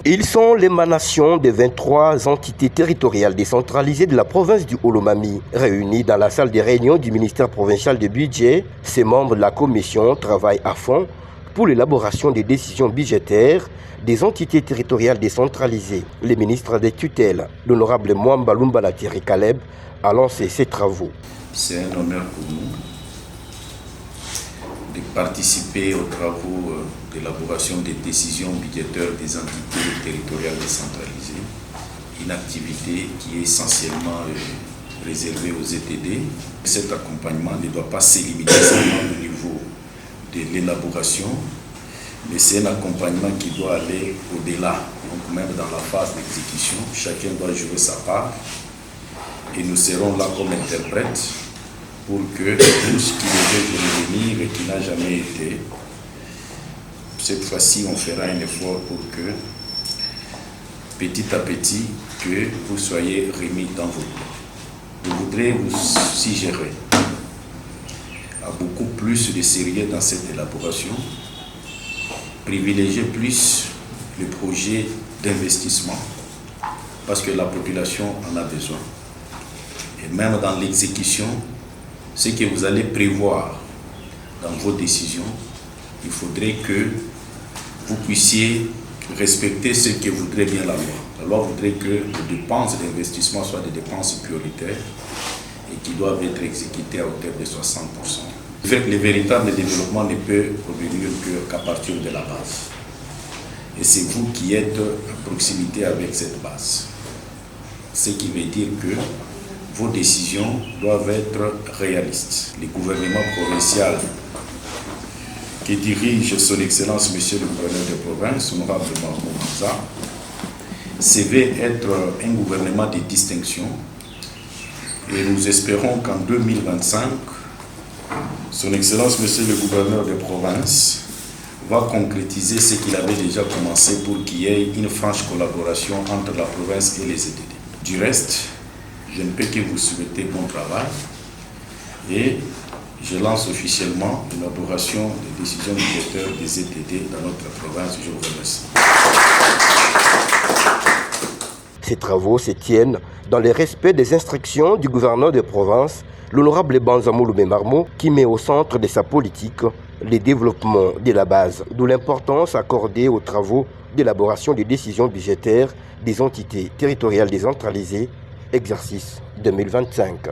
Ils sont l'émanation des 23 entités territoriales décentralisées de la province du Haut-Lomami. Réunis dans la salle des réunions du ministère provincial du budget, ces membres de la commission travaillent à fond pour l'élaboration des décisions budgétaires des entités territoriales décentralisées. Le ministre des tutelles, l'honorable Mwamba Lumbalatiri Caleb, a lancé ces travaux. C'est un honneur pour nous de participer aux travaux d'élaboration des décisions budgétaires des entités territoriales décentralisées, une activité qui est essentiellement réservée aux ETD. Cet accompagnement ne doit pas se limiter seulement au niveau de l'élaboration, mais c'est un accompagnement qui doit aller au-delà, donc même dans la phase d'exécution, chacun doit jouer sa part et nous serons là comme interprètes pour que tout ce qui devait venir et qui n'a jamais été, cette fois-ci on fera un effort pour que petit à petit que vous soyez remis dans vos droits. Je voudrais vous suggérer à beaucoup plus de sérieux dans cette élaboration, privilégier plus le projet d'investissement parce que la population en a besoin. Et même dans l'exécution, ce que vous allez prévoir dans vos décisions, il faudrait que vous puissiez respecter ce que voudrait bien la loi. La loi voudrait que les dépenses d'investissement soient des dépenses prioritaires et qui doivent être exécutées à hauteur de 60%. Le véritable développement ne peut revenir qu'à partir de la base. Et c'est vous qui êtes à proximité avec cette base. Ce qui veut dire que vos décisions doivent être réalistes. Le gouvernement provincial qui dirige son Excellence Monsieur le gouverneur de province, honorable Moussa, se veut être un gouvernement de distinction et nous espérons qu'en 2025, son Excellence Monsieur le gouverneur de province va concrétiser ce qu'il avait déjà commencé pour qu'il y ait une franche collaboration entre la province et les ETD. Du reste, je ne peux que vous souhaiter bon travail et je lance officiellement l'élaboration des décisions budgétaires des ETD dans notre province. Je vous remercie. Ces travaux se tiennent dans le respect des instructions du gouverneur de province, l'honorable Banzamou Marmo, qui met au centre de sa politique le développement de la base, d'où l'importance accordée aux travaux d'élaboration des décisions budgétaires des entités territoriales décentralisées, exercice 2025.